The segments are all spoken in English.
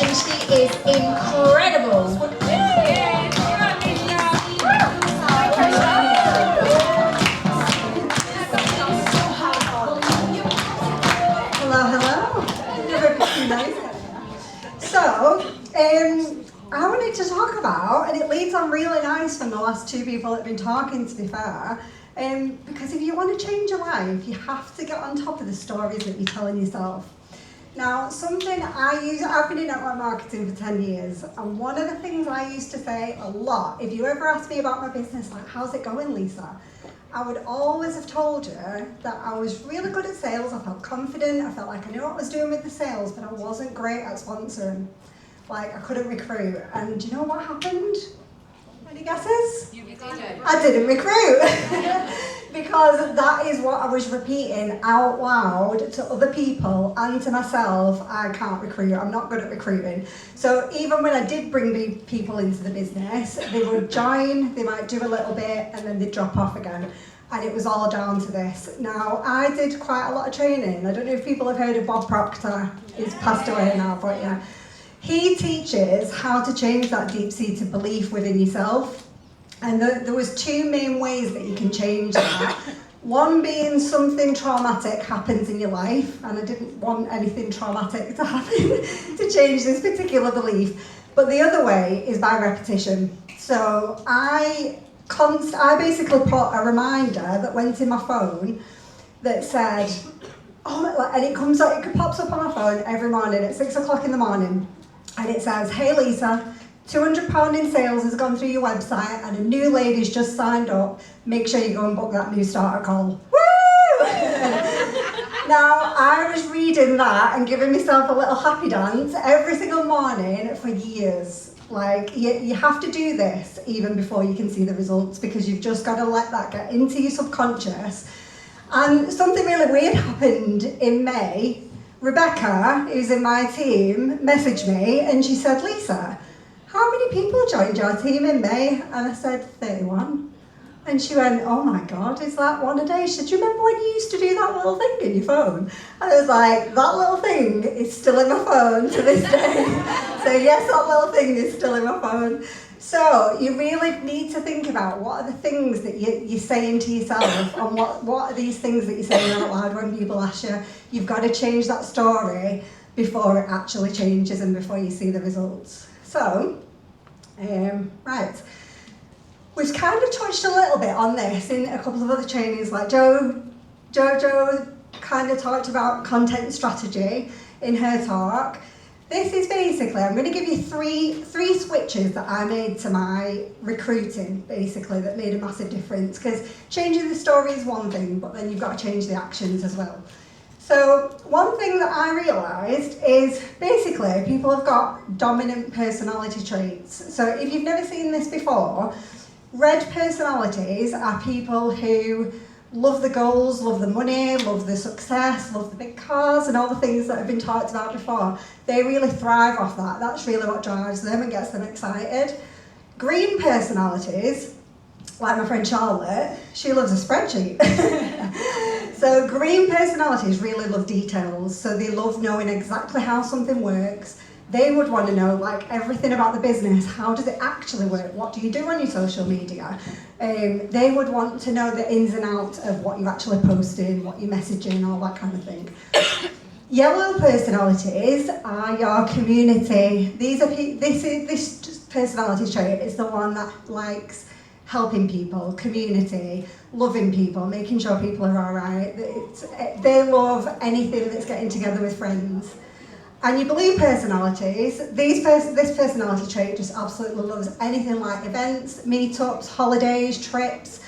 and she is incredible. Hello. So, I wanted to talk about, and it leads on really nice from the last two people that have been talking, to be fair, because if you want to change your life, you have to get on top of the stories that you're telling yourself. Now, something I've been in network marketing for 10 years, and one of the things I used to say a lot, if you ever asked me about my business, like, how's it going, Lisa? I would always have told you that I was really good at sales, I felt confident, I felt like I knew what I was doing with the sales, but I wasn't great at sponsoring. Like, I couldn't recruit. And do you know what happened? Any guesses? You didn't. I didn't recruit. Because that is what I was repeating out loud to other people and to myself. I can't recruit, I'm not good at recruiting. So even when I did bring people into the business, they would join, they might do a little bit, and then they'd drop off again. And it was all down to this. Now, I did quite a lot of training. I don't know if people have heard of Bob Proctor. He's passed away now, but yeah. He teaches how to change that deep-seated belief within yourself. And there was two main ways that you can change that. One being something traumatic happens in your life, and I didn't want anything traumatic to happen to change this particular belief. But the other way is by repetition. So I basically put a reminder that went in my phone that said, and it pops up on my phone every morning at 6 o'clock in the morning. And it says, hey Lisa, £200 in sales has gone through your website and a new lady's just signed up. Make sure you go and book that new starter call. Woo! Now, I was reading that and giving myself a little happy dance every single morning for years. Like, you have to do this even before you can see the results, because you've just got to let that get into your subconscious. And something really weird happened in May. Rebecca, who's in my team, messaged me and she said, Lisa, how many people joined your team in May? And I said, 31. And she went, oh my God, is that one a day? She said, do you remember when you used to do that little thing in your phone? And I was like, that little thing is still in my phone to this day. So yes, that little thing is still in my phone. So you really need to think about what are the things that you're saying to yourself, and what are these things that you're saying out loud when people ask you. You've got to change that story before it actually changes and before you see the results. So, right. We've kind of touched a little bit on this in a couple of other trainings, like Jojo kind of talked about content strategy in her talk. This is basically, I'm going to give you three switches that I made to my recruiting, basically, that made a massive difference. Because changing the story is one thing, but then you've got to change the actions as well. So one thing that I realised is basically people have got dominant personality traits. So if you've never seen this before, red personalities are people who love the goals, love the money, love the success, love the big cars and all the things that have been talked about before. They really thrive off that. That's really what drives them and gets them excited. Green personalities, like my friend Charlotte, she loves a spreadsheet. So green personalities really love details. So they love knowing exactly how something works. They would want to know like everything about the business. How does it actually work? What do you do on your social media? They would want to know the ins and outs of what you're actually posting, what you're messaging, all that kind of thing. Yellow personalities are your community. This personality trait is the one that likes helping people, community, loving people, making sure people are all right. They love anything that's getting together with friends. And your blue personalities, this personality trait just absolutely loves anything like events, meetups, holidays, trips.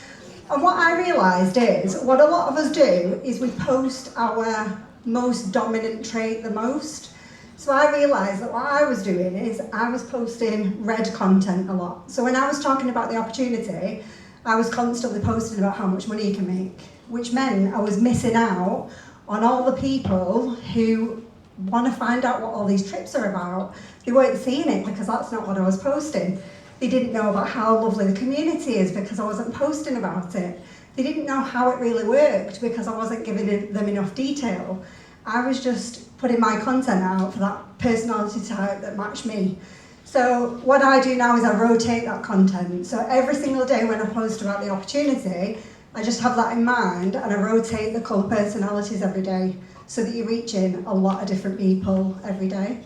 And what I realised is, what a lot of us do is we post our most dominant trait the most. So I realised that what I was doing is I was posting red content a lot. So when I was talking about the opportunity, I was constantly posting about how much money you can make, which meant I was missing out on all the people who want to find out what all these trips are about. They weren't seeing it because that's not what I was posting. They didn't know about how lovely the community is because I wasn't posting about it. They didn't know how it really worked because I wasn't giving them enough detail. I was just putting my content out for that personality type that matched me. So what I do now is I rotate that content. So every single day when I post about the opportunity, I just have that in mind and I rotate the colour personalities every day so that you're reaching a lot of different people every day.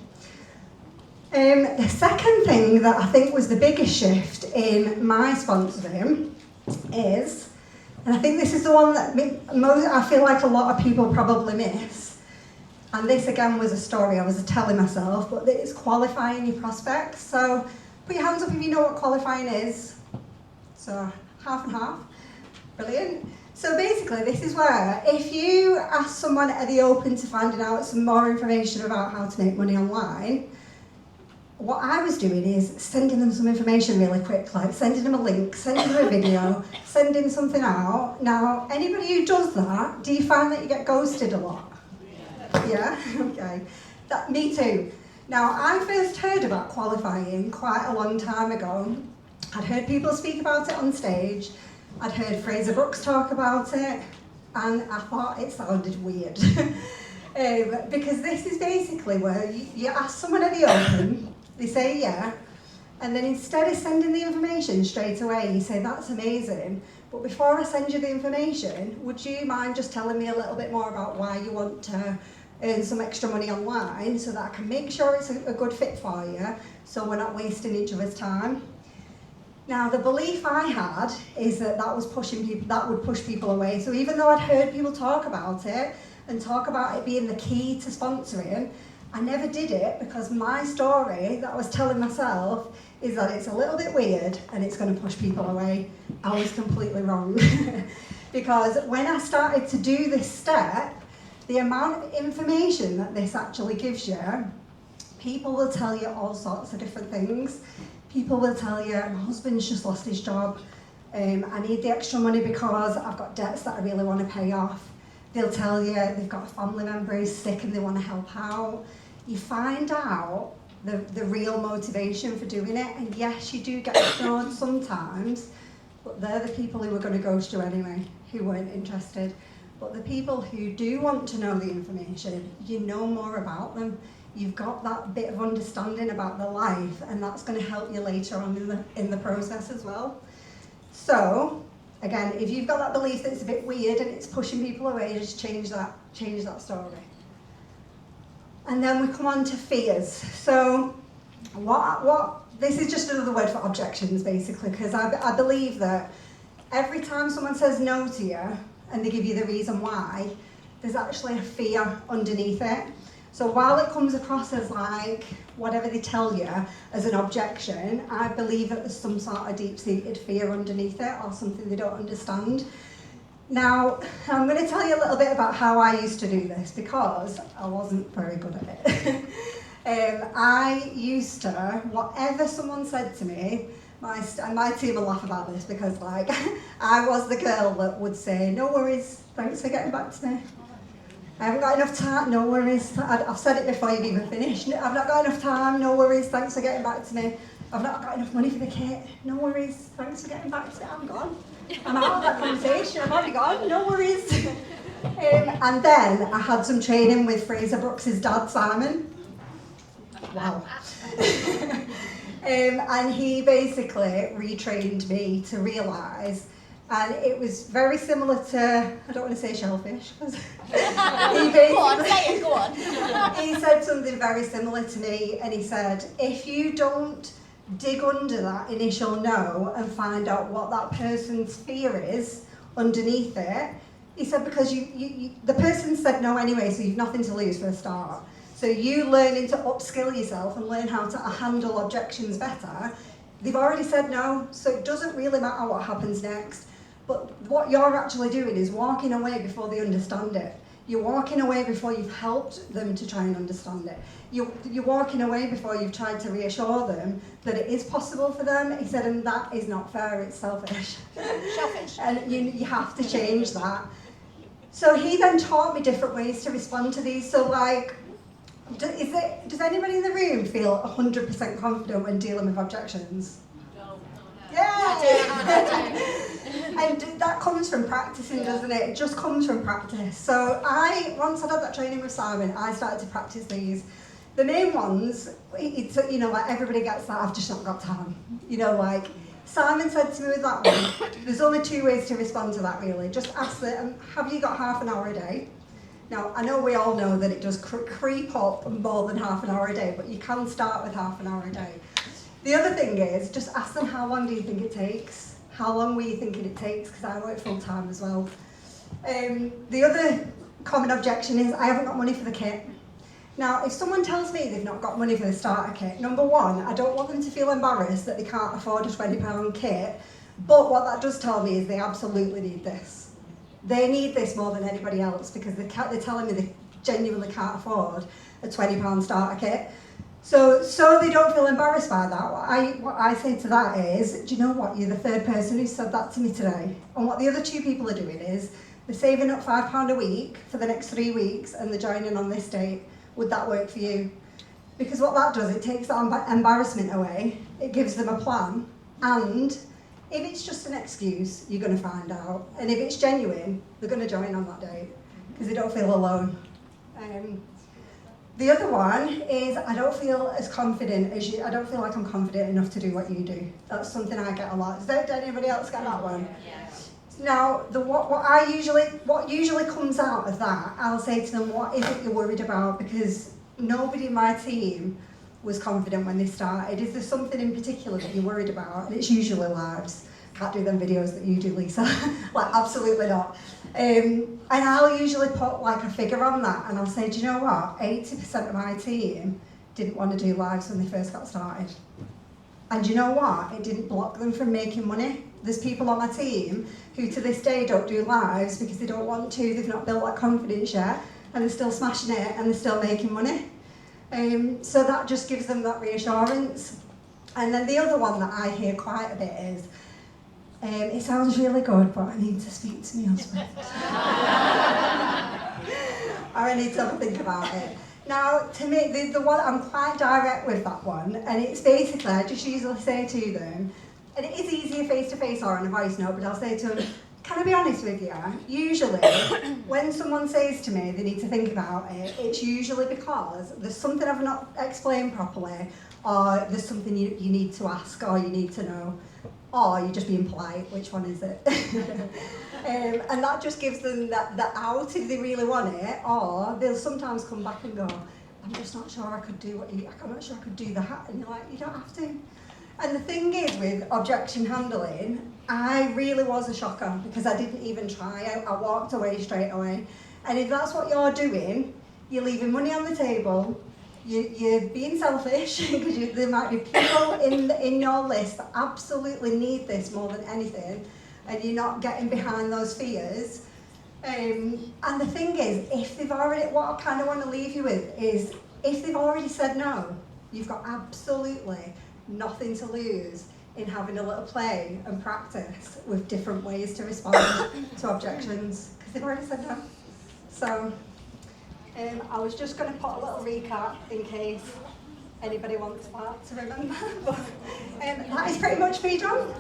The second thing that I think was the biggest shift in my sponsoring is, and I think this is the one that I feel like a lot of people probably miss, and this again was a story I was telling myself, but it's qualifying your prospects. So put your hands up if you know what qualifying is. So half and half. Brilliant. So basically this is where if you ask someone, are they open to finding out some more information about how to make money online, what I was doing is sending them some information really quick, like sending them a link, sending them a video, sending something out. Now, anybody who does that, do you find that you get ghosted a lot? Yeah? Okay. Me too. Now, I first heard about qualifying quite a long time ago. I'd heard people speak about it on stage. I'd heard Fraser Brooks talk about it, and I thought it sounded weird. Because this is basically where you ask someone at the open, they say yeah, and then instead of sending the information straight away, you say, that's amazing, but before I send you the information, would you mind just telling me a little bit more about why you want to earn some extra money online so that I can make sure it's a good fit for you, so we're not wasting each other's time. Now, the belief I had is that that would push people away. So even though I'd heard people talk about it and talk about it being the key to sponsoring, I never did it because my story that I was telling myself is that it's a little bit weird and it's going to push people away. I was completely wrong. Because when I started to do this step, the amount of information that this actually gives you, people will tell you all sorts of different things. People will tell you, my husband's just lost his job, I need the extra money because I've got debts that I really want to pay off. They'll tell you they've got a family member who's sick and they want to help out. You find out the real motivation for doing it, and yes, you do get ignored sometimes, but they're the people who are going to ghost you anyway, who weren't interested. But the people who do want to know the information, you know more about them. You've got that bit of understanding about their life, and that's going to help you later on in the process as well. So, again, if you've got that belief that it's a bit weird and it's pushing people away, just change that story. And then we come on to fears. So, this is just another word for objections, basically, because I believe that every time someone says no to you and they give you the reason why, there's actually a fear underneath it. So while it comes across as like whatever they tell you as an objection, I believe that there's some sort of deep-seated fear underneath it or something they don't understand. Now, I'm going to tell you a little bit about how I used to do this because I wasn't very good at it. I used to, whatever someone said to me, my team will laugh about this because like I was the girl that would say, no worries, thanks for getting back to me. I haven't got enough time, no worries. I've said it before you've even finished. I've not got enough time, no worries, thanks for getting back to me. I've not got enough money for the kit, no worries, thanks for getting back to me. I'm gone. I'm out of that conversation, I'm already gone, no worries. And then I had some training with Fraser Brooks' dad, Simon. Wow. And he basically retrained me to realise, and it was very similar to, I don't want to say shellfish, because he basically, go on. He said something very similar to me, and he said, if you don't dig under that initial no and find out what that person's fear is underneath it, he said, because the person said no anyway, so you've nothing to lose for a start. So you learning to upskill yourself and learn how to handle objections better, they've already said no, so it doesn't really matter what happens next. But what you're actually doing is walking away before they understand it. You're walking away before you've helped them to try and understand it. You're walking away before you've tried to reassure them that it is possible for them. He said, and that is not fair, it's selfish. Selfish. And you have to change that. So he then taught me different ways to respond to these. So like, does anybody in the room feel 100% confident when dealing with objections? No. Yeah! And that comes from practicing, doesn't it? It just comes from practice. So once I had that training with Simon, I started to practice these. The main ones, it's, you know, like everybody gets that, I've just not got time. You know, like Simon said to me with that one, there's only 2 ways to respond to that really. Just ask them, have you got half an hour a day? Now, I know we all know that it does creep up more than half an hour a day, but you can start with half an hour a day. The other thing is, just ask them, how long do you think it takes? How long were you thinking it takes? Because I work full time as well. The other common objection is, I haven't got money for the kit. Now, if someone tells me they've not got money for the starter kit, number one, I don't want them to feel embarrassed that they can't afford a £20 kit, but what that does tell me is they absolutely need this. They need this more than anybody else because they're telling me they genuinely can't afford a £20 starter kit. So they don't feel embarrassed by that, what I say to that is, do you know what, you're the third person who said that to me today. And what the other 2 people are doing is, they're saving up £5 a week for the next 3 weeks and they're joining on this date. Would that work for you? Because what that does, it takes that embarrassment away, it gives them a plan, and if it's just an excuse, you're going to find out. And if it's genuine, they're going to join on that date, because they don't feel alone. The other one is, I don't feel as confident as you, I don't feel like I'm confident enough to do what you do. That's something I get a lot. Did anybody else get that one? Yeah. Now, what usually comes out of that, I'll say to them, what is it you're worried about? Because nobody in my team was confident when they started. Is there something in particular that you're worried about? And it's usually lives. Can't do them videos that you do, Lisa. Like, absolutely not. And I'll usually put like a figure on that, and I'll say, do you know what? 80% of my team didn't want to do lives when they first got started. And you know what? It didn't block them from making money. There's people on my team who to this day don't do lives because they don't want to, they've not built that confidence yet, and they're still smashing it and they're still making money. So that just gives them that reassurance. And then the other one that I hear quite a bit is, it sounds really good, but I need to speak to my husband. Or I need to have a think about it. Now, to me, the one, I'm quite direct with that one, and it's basically, I just usually say to them, and it is easier face-to-face or on a voice note, but I'll say to them, can I be honest with you? Usually, when someone says to me they need to think about it, it's usually because there's something I've not explained properly, or there's something you need to ask or you need to know, or you're just being polite. Which one is it? And that just gives them that out if they really want it, or they'll sometimes come back and go, I'm just not sure I could do I'm not sure I could do that, and you're like, you don't have to. And the thing is with objection handling, I really was a shocker because I didn't even try. I walked away straight away. And if that's what you're doing, you're leaving money on the table, you're being selfish because there might be people in your list that absolutely need this more than anything, and you're not getting behind those fears. And the thing is, if they've already, what I kind of want to leave you with is, if they've already said no, you've got absolutely nothing to lose in having a little play and practice with different ways to respond to objections, because they've already said no. So I was just going to put a little recap in case anybody wants that to remember, but that is pretty much me done.